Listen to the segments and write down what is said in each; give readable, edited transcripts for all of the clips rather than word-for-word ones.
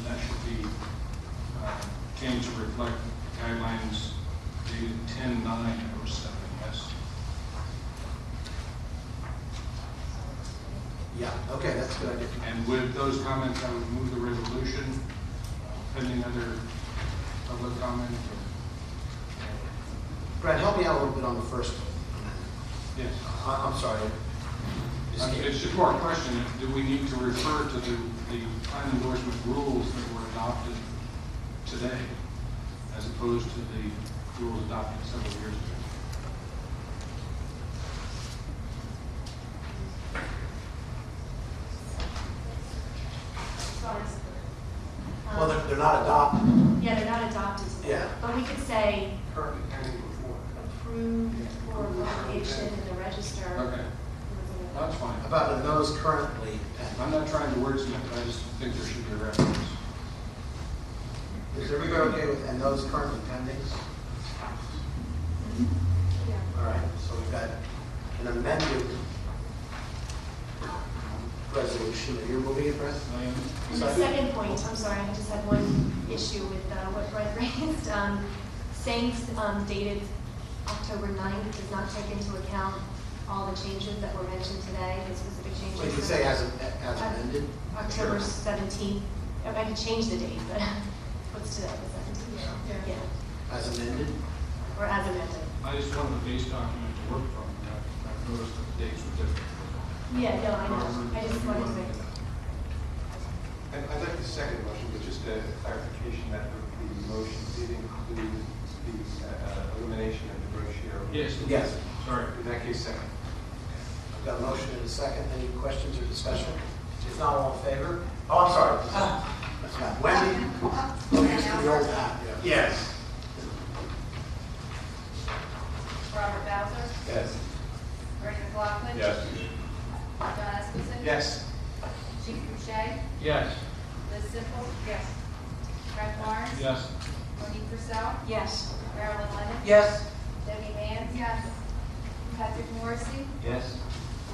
that should be changed to reflect guidelines dated 10/9/07, yes? Yeah, okay, that's a good idea. And with those comments, I would move the resolution pending other public comment. Brad, help me out a little bit on the first amendment. Yes. I'm sorry. It's just more a question, do we need to refer to the plan endorsement rules that were adopted today as opposed to the rules adopted several years ago? Well, they're not adopted. Yeah, they're not adopted today. Yeah. But we could say Currently pending before. approved for publication in the register. Okay, that's fine. How about those currently pending? I'm not trying to wordsmith it, I just think there should be a reference. Is everybody okay with, and those currently pending? Yeah. All right, so we've got an amended resolution. You're moving it, Brett? And the second point, I'm sorry, I just had one issue with what Brett raised. Saying dated October 9th does not take into account all the changes that were mentioned today, the specific changes. Well, you could say as amended. October 17th. I could change the date, but what's today, the 17th? Yeah. As amended. Or as amended. I just wanted the base document to work from, I noticed that the dates were different. Yeah, no, I know. I just wanted to make I'd like the second motion, but just a clarification that the motion did include the elimination of the brochure. Yes. Yes. Sorry. In that case, second. I've got a motion and a second. Any questions or discussion? If not, all in favor? Oh, I'm sorry. That's not Wendy. The old hat. Yes. Robert Bowser, Yes. Ernie McLaughlin. Yes. John Esposito. Yes. Chief Boucher, Yes. Liz Simple. Yes. Frank Lawrence. Yes. Monique Purcell, Yes. Marilyn Lennon. Yes. Debbie Mann. Yes. Patrick Morrissey, Yes.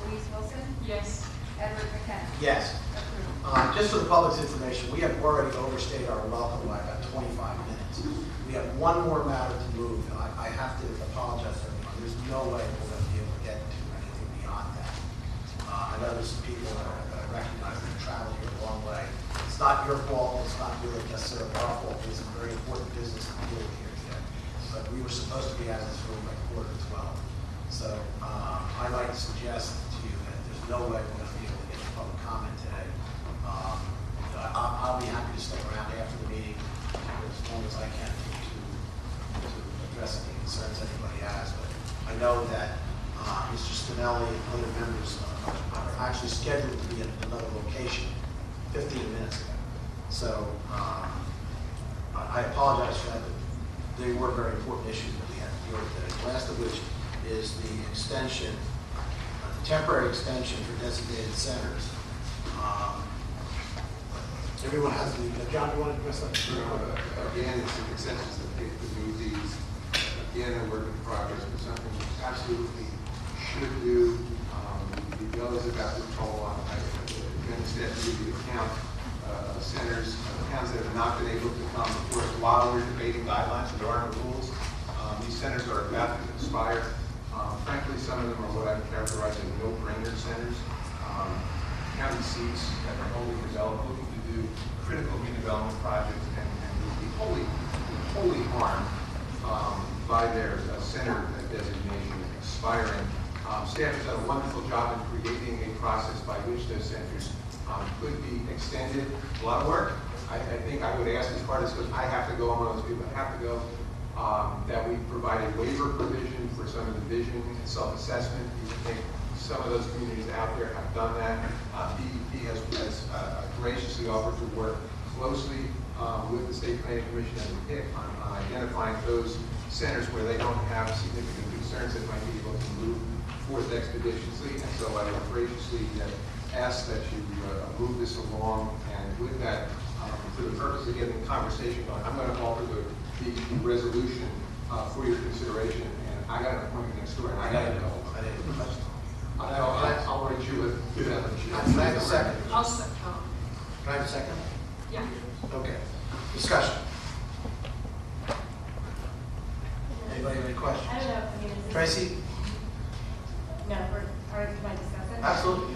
Louise Wilson, Yes. Edward McKenna. Yes. Approved. Just for the public's information, we have already overstayed our welcome by about 25 minutes. We have one more matter to move, and I have to apologize to everyone. There's no way we're going to be able to get to anything beyond that. I know there's some people that I recognize that have traveled here a long way. It's not your fault, it's not really necessarily our fault. It's a very important business to deal with here today. But we were supposed to be out of this room by 11:45. So I'd like to suggest to you that there's no way we're going to be able to get to public comment today. I'll be happy to stick around after the meeting as long as I can to address any concerns anybody has. But I know that Mr. Spinelli and other members are actually scheduled to be at another location 15 minutes ago. So I apologize for that, but they were very important issues that we had to deal with today. Last of which is the extension, temporary extension for designated centers. Everyone has the, John, do you want to address that? Again, it's a consensus that they could move these. Again, a work in progress, but something we absolutely should do. The others have got the toll on, I understand the account centers, towns that have not been able to come before us while we're debating guidelines, and there are no rules. These centers are about to expire. Frankly, some of them are what I would characterize as no-brainer centers. County seats that are wholly developed, looking to do critical redevelopment projects, and would be wholly harmed by their center designation expiring. Staff has done a wonderful job in creating a process by which those centers could be extended. A lot of work. I think I would ask as part of this, because I have to go, I'm one of those people that have to go, that we provide a waiver provision for some of the vision and self-assessment. You think some of those communities out there have done that. DEP has graciously offered to work closely with the State Planning Commission and the PIC on identifying those centers where they don't have significant concerns that might be able to move forth expeditiously. And so I would graciously ask that you move this along. And with that, for the purpose of getting the conversation going, I'm going to offer the resolution for your consideration. And I got an appointment next door, and I got to go. I'll write you a. Can I have a second? Also, Can I have a second? Yeah. Okay. Discussion. Anybody have any questions? I don't know, I mean, is this? Tracy? No, or can I discuss it? Absolutely.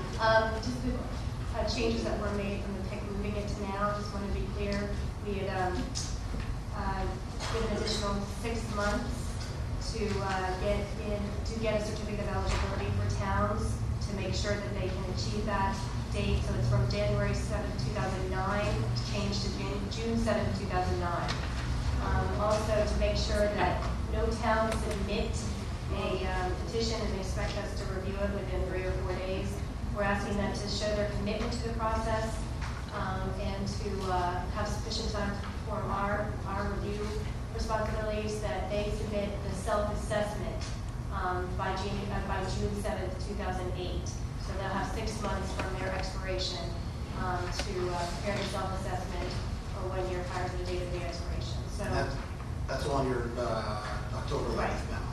Just the changes that were made from the PIC moving it to now, just want to be clear. We had given an additional 6 months to get a certificate of eligibility for towns to make sure that they can achieve that date. So it's from January 7th, 2009, changed to June 7th, 2009. Also to make sure that no town submit a petition and they expect us to review it within 3 or 4 days. We're asking them to show their commitment to the process and to have sufficient time to perform our review responsibilities, that they submit the self-assessment by June 7th, 2008. So they'll have 6 months from their expiration to prepare the self-assessment or 1 year prior to the date of the expiration. So That's on your October 11th Right. memo.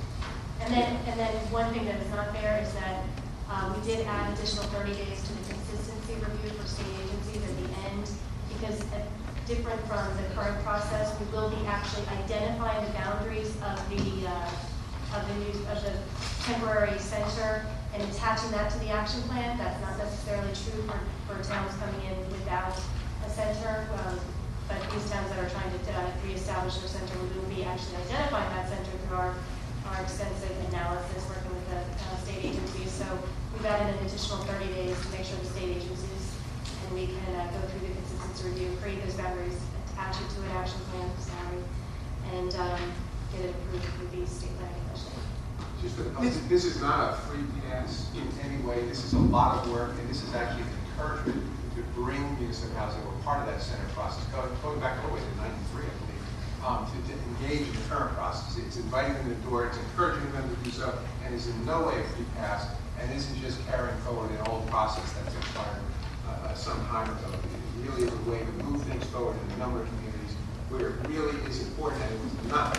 And then one thing that is not there is that we did add additional 30 days to the consistency review for state agencies at the end, because different from the current process, we will be actually identifying the boundaries of the temporary center and attaching that to the action plan. That's not necessarily true for towns coming in without a center, but these towns that are trying to reestablish their center, we will be actually identifying that center through our extensive analysis working with the state agencies. So we've added an additional 30 days to make sure the state agencies, and we can go through the consistency review, create those boundaries, attach it to an action plan, and get it approved with the state planning commission. This is not a free pass in any way. This is a lot of work, and this is actually an encouragement to bring municipalities that were part of that center process, going back all the way to '93, I believe, to engage in the current process. It's inviting them to the door, it's encouraging them to do so, and is in no way a free pass, and isn't just carrying forward an old process that's expired some time ago. It really is a way to move things forward in a number of communities where it really is important, and it was not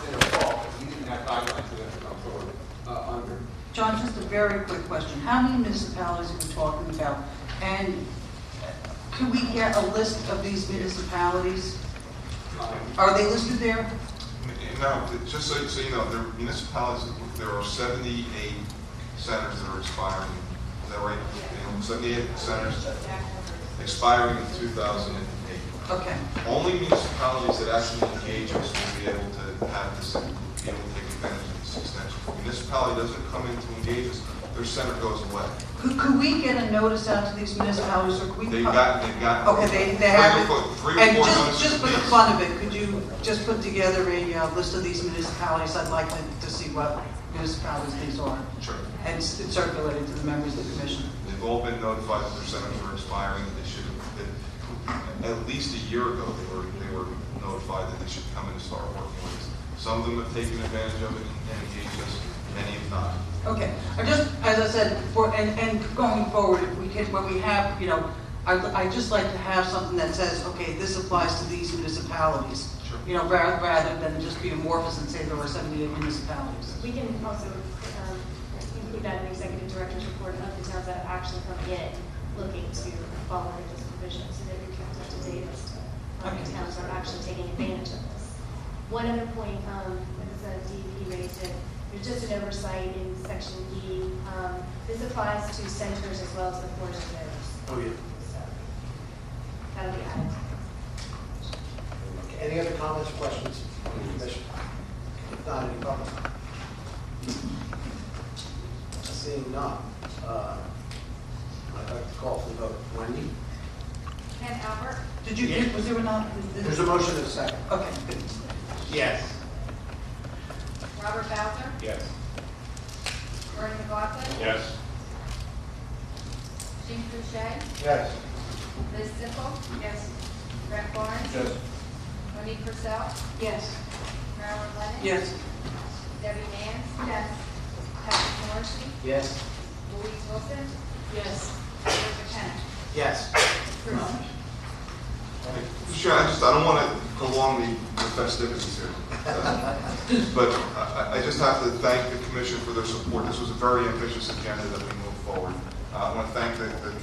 their fault that we didn't have guidelines for them to come forward under. John, just a very quick question. How many municipalities are we talking about? And can we get a list of these municipalities? Are they listed there? No, just so you know, there are municipalities, there are 78 centers that are expiring. Is that right? 78 centers expiring in 2008. Okay. Only municipalities that actually engage us will be able to have this, be able to take advantage of this extension. If a municipality doesn't come in to engage us, their center goes away. Could we get a notice out to these municipalities, or could we? They've got. Okay, they have it. Three or And four notices just for the apiece. fun of it, could you just put together a list of these municipalities? I'd like to see what municipalities these are, Sure. and circulate it to the members of the commission. They've all been notified that their centers are expiring, and they should have been, at least a year ago, they were notified that they should come in and start working with us. Some of them have taken advantage of it and engaged us, many have not. Okay, I just, as I said, and going forward, if we can, when we have, I'd just like to have something that says, okay, this applies to these municipalities. Sure. Rather than just be amorphous and say there are 78 municipalities. We can also include that in the executive director's report of the towns that have actually come in looking to follow this provision, so that we're kept up to date as to how many towns are actually taking advantage of this. One other point, as DEP raised it, there's just an oversight in section E. This applies to centers as well as the forest meadows. Oh, yeah. So that'll be added. Okay. Any other comments or questions from the commission? If not, any public? Seeing none, I'd like to call for the vote. Wendy? Ken Albert, Did you, was there not? There's a motion and a second. Okay, good. Yes. Robert Bowser, Yes. Bernie McLaughlin, Yes. Jean Couché, Yes. Liz Sippel. Yes. Brett Barnes. Yes. Monique Purcell, Yes. Marilyn Lennon. Yes. Debbie Nance. Yes. Patrick Morrissey, Yes. Louise Wilson, Yes. George McKenna. Yes. Approved. Sure, I don't want to prolong the festivities here. But I just have to thank the commission for their support. This was a very ambitious agenda that we moved forward. I want to thank the